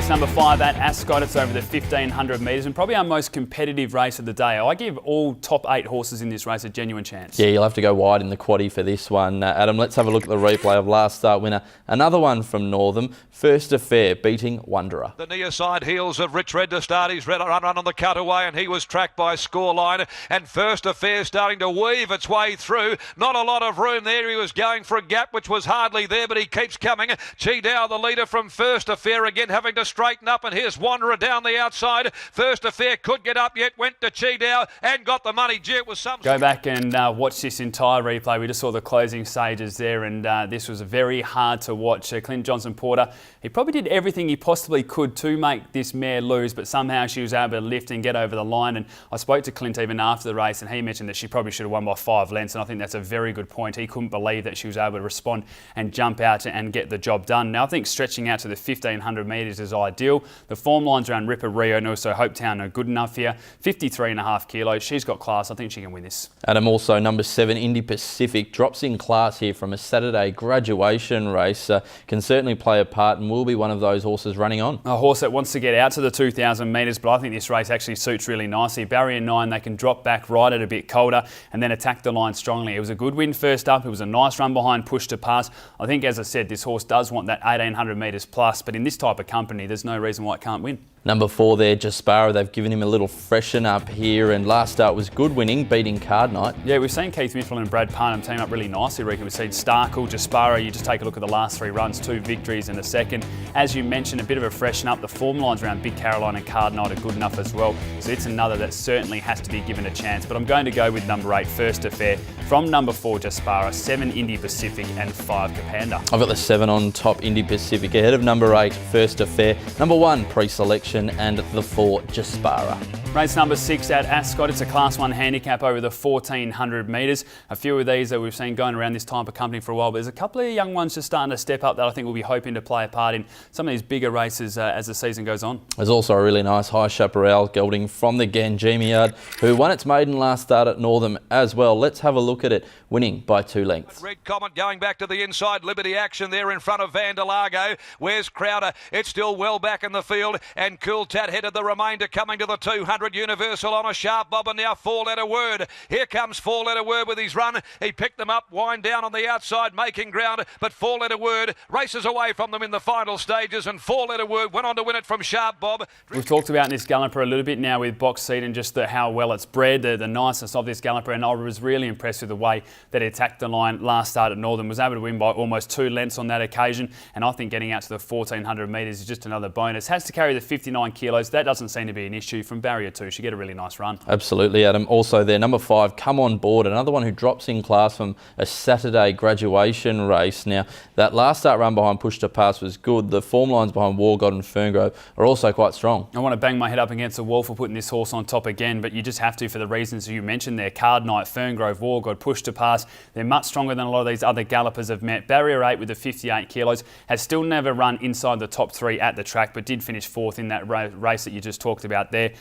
Race number 5 at Ascot. It's over the 1500 metres and probably our most competitive race of the day. I give all top 8 horses in this race a genuine chance. Yeah, you'll have to go wide in the quaddie for this one. Adam, let's have a look at the replay of last start winner. Another one from Northam, First Affair, beating Wanderer. The near side heels of Rich Red to start his run on the cutaway, and he was tracked by Scoreline. And First Affair starting to weave its way through. Not a lot of room there. He was going for a gap which was hardly there, but he keeps coming. Chi-Dow, the leader from First Affair, again having to straighten up, and here's Wanderer down the outside. First Affair could get up yet, went to Chi-Dow and got the money. Gee, it was some... Go back and watch this entire replay. We just saw the closing stages there, and this was very hard to watch. Clint Johnson-Porter, he probably did everything he possibly could to make this mare lose, but somehow she was able to lift and get over the line. And I spoke to Clint even after the race, and he mentioned that she probably should have won by 5 lengths, and I think that's a very good point. He couldn't believe that she was able to respond and jump out and get the job done. Now I think stretching out to the 1500 metres is ideal. The form lines around Ripper Rio and also Hopetown are good enough here. 53.5 kilos. She's got class. I think she can win this. Adam, also number 7, Indy Pacific, drops in class here from a Saturday graduation race. Can certainly play a part and will be one of those horses running on. A horse that wants to get out to the 2000 metres, but I think this race actually suits really nicely. Barrier 9, they can drop back, ride it a bit colder and then attack the line strongly. It was a good win first up. It was a nice run behind, push to pass. I think, as I said, this horse does want that 1800 metres plus, but in this type of company, there's no reason why it can't win. Number 4 there, Jaspara. They've given him a little freshen up here, and last start was good winning, beating Card Night. Yeah, we've seen Keith Mitchell and Brad Parnham team up really nicely, Rika. We've seen Starkle, Jaspara. You just take a look at the last 3 runs, 2 victories and a second. As you mentioned, a bit of a freshen up. The form lines around Big Caroline and Card Night are good enough as well. So it's another that certainly has to be given a chance. But I'm going to go with number 8, First Affair. From number 4, Jaspara, 7, Indy Pacific and 5, Capanda. I've got the 7 on top, Indy Pacific, ahead of number 8, First Affair. Number 1, Pre-Selection, and the 4, Jaspara. Race number 6 at Ascot. It's a Class 1 handicap over the 1400 metres. A few of these that we've seen going around this type of company for a while, but there's a couple of young ones just starting to step up that I think will be hoping to play a part in some of these bigger races as the season goes on. There's also a really nice High Chaparral gelding from the Ganjimi yard, who won its maiden last start at Northam as well. Let's have a look at it, winning by 2 lengths. Red Comet going back to the inside. Liberty Action there in front of Vandalago. Where's Crowder? It's still well back in the field, and Cool Tat headed the remainder coming to the 200. Universal on a sharp bob, and now 4-letter Word. Here comes 4-letter Word with his run. He picked them up, wind down on the outside, making ground, but 4-letter Word races away from them in the final stages, and 4-letter Word went on to win it from Sharp Bob. We've talked about this galloper a little bit now with Box Seat and just how well it's bred, the niceness of this galloper, and I was really impressed with the way that he attacked the line last start at Northern. Was able to win by almost 2 lengths on that occasion, and I think getting out to the 1400 metres is just another bonus. Has to carry the 59 kilos. That doesn't seem to be an issue. From barrier 2, she get a really nice run. Absolutely, Adam. Also there, number 5, Come On Board, another one who drops in class from a Saturday graduation race. Now, that last start run behind Push to Pass was good. The form lines behind War God and Ferngrove are also quite strong. I want to bang my head up against the wall for putting this horse on top again, but you just have to for the reasons you mentioned there. Card Night, Ferngrove, War God, Push to Pass. They're much stronger than a lot of these other gallopers have met. Barrier 8 with the 58 kilos has still never run inside the top 3 at the track, but did finish 4th in that race that you just talked about there.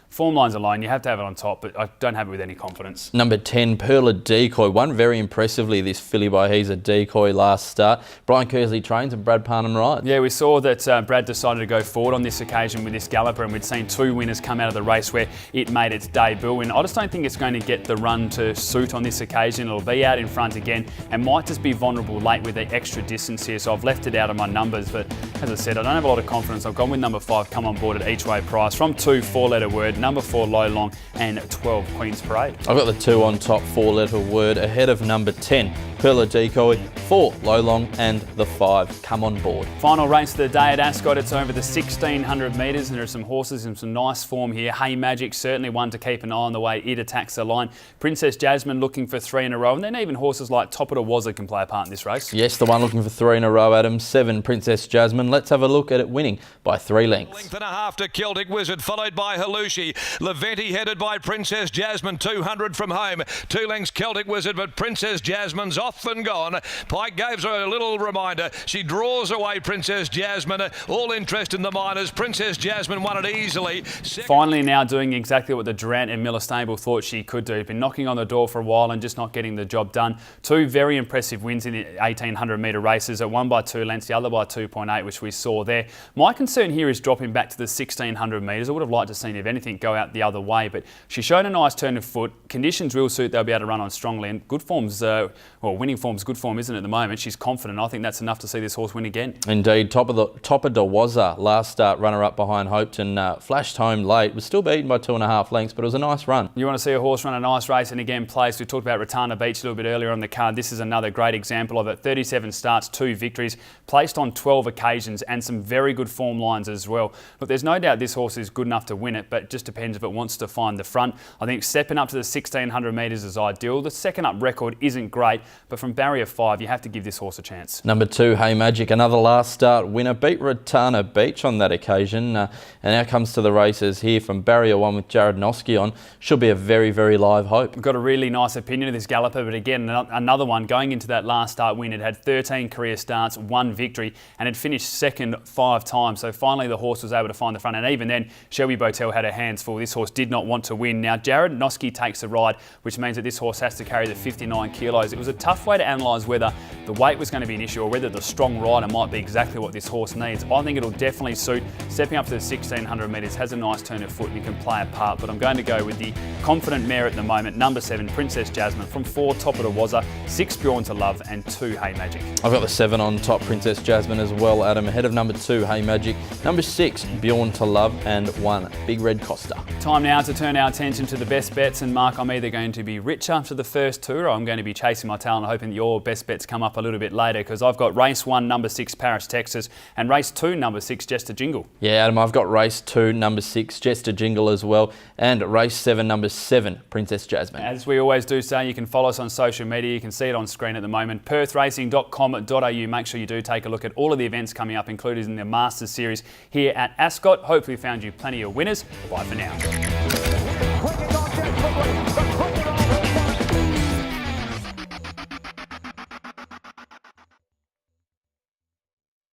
Form lines alone, you have to have it on top, but I don't have it with any confidence. Number 10, Perla Decoy, won very impressively this filly by He's a Decoy last start. Brian Kersley trains and Brad Parnham rides. Yeah, we saw that Brad decided to go forward on this occasion with this galloper, and we'd seen 2 winners come out of the race where it made its debut, and I just don't think it's going to get the run to suit on this occasion. It'll be out in front again and might just be vulnerable late with the extra distance here, so I've left it out of my numbers, but as I said, I don't have a lot of confidence. I've gone with number 5, Come On Board at each way price. From 2, 4-letter Word, number 4, Lolong, and 12, Queen's Parade. I've got the 2 on top, 4-letter Word, ahead of number 10, Perla Decoy, 4, Lolong, and the 5, Come On Board. Final race of the day at Ascot. It's over the 1600 metres, and there are some horses in some nice form here. Hey Magic, certainly one to keep an eye on the way it attacks the line. Princess Jasmine looking for 3 in a row, and then even horses like TOPPA DAWOZZA can play a part in this race. Yes, the one looking for 3 in a row, Adam. 7, Princess Jasmine. Let's have a look at it winning by 3 lengths. Length and a half to Celtic Wizard, followed by Halushi. Leventi headed by Princess Jasmine, 200 from home. 2 lengths Celtic Wizard, but Princess Jasmine's off. off and gone. Pike gave her a little reminder. She draws away Princess Jasmine. All interest in the minors. Princess Jasmine won it easily. Finally now doing exactly what the Durant and Miller stable thought she could do. Been knocking on the door for a while and just not getting the job done. Two very impressive wins in the 1800 metre races, one by 2 lengths, the other by 2.8, which we saw there. My concern here is dropping back to the 1600 metres. I would have liked to seen, if anything, go out the other way, but she showed a nice turn of foot. Conditions will suit, they'll be able to run on strongly, and good form's, well, winning form's good form, isn't it, at the moment? She's confident. I think that's enough to see this horse win again. Indeed. TOPPA DAWOZZA, last start runner-up behind Hopetoun, flashed home late, was still beaten by 2.5 lengths, but it was a nice run. You want to see a horse run a nice race and again place. We talked about Ratana Beach a little bit earlier on the card. This is another great example of it. 37 starts, 2 victories, placed on 12 occasions and some very good form lines as well. Look, there's no doubt this horse is good enough to win it, but it just depends if it wants to find the front. I think stepping up to the 1600 metres is ideal. The second up record isn't great, but from barrier 5, you have to give this horse a chance. Number 2, Hey Magic, another last start winner, beat Ratana Beach on that occasion. And now comes to the races here from barrier 1 with Jared Noski on. Should be a very, very live hope. We've got a really nice opinion of this galloper, but again, another one going into that last start win. It had 13 career starts, 1 victory, and it finished second 5 times. So finally the horse was able to find the front, and even then Shelby Botel had her hands full. This horse did not want to win. Now Jared Noski takes the ride, which means that this horse has to carry the 59 kilos. It was a tough way to analyse whether the weight was going to be an issue or whether the strong rider might be exactly what this horse needs. I think it'll definitely suit. Stepping up to the 1600 metres, has a nice turn of foot and you can play a part, but I'm going to go with the confident mare at the moment, number 7, Princess Jasmine, from 4, TOPPA DAWOZZA, 6, BJORN to Love, and 2, Hey Magic. I've got the 7 on top, Princess Jasmine as well, Adam, ahead of number 2, Hey Magic, number 6, BJORN to Love, and 1, Big Red Costa. Time now to turn our attention to the best bets, and Mark, I'm either going to be rich after the first tour or I'm going to be chasing my tail and hoping that your best bets come up a little bit later, because I've got race 1, number 6, Paris, Texas, and race 2, number 6, Just a Jingle. Yeah, Adam, I've got race 2, number 6, Just a Jingle as well, and race 7, number 7, Princess Jasmine. As we always do say, you can follow us on social media. You can see it on screen at the moment, perthracing.com.au. Make sure you do take a look at all of the events coming up, included in the Masters Series here at Ascot. Hopefully found you plenty of winners. Bye for now.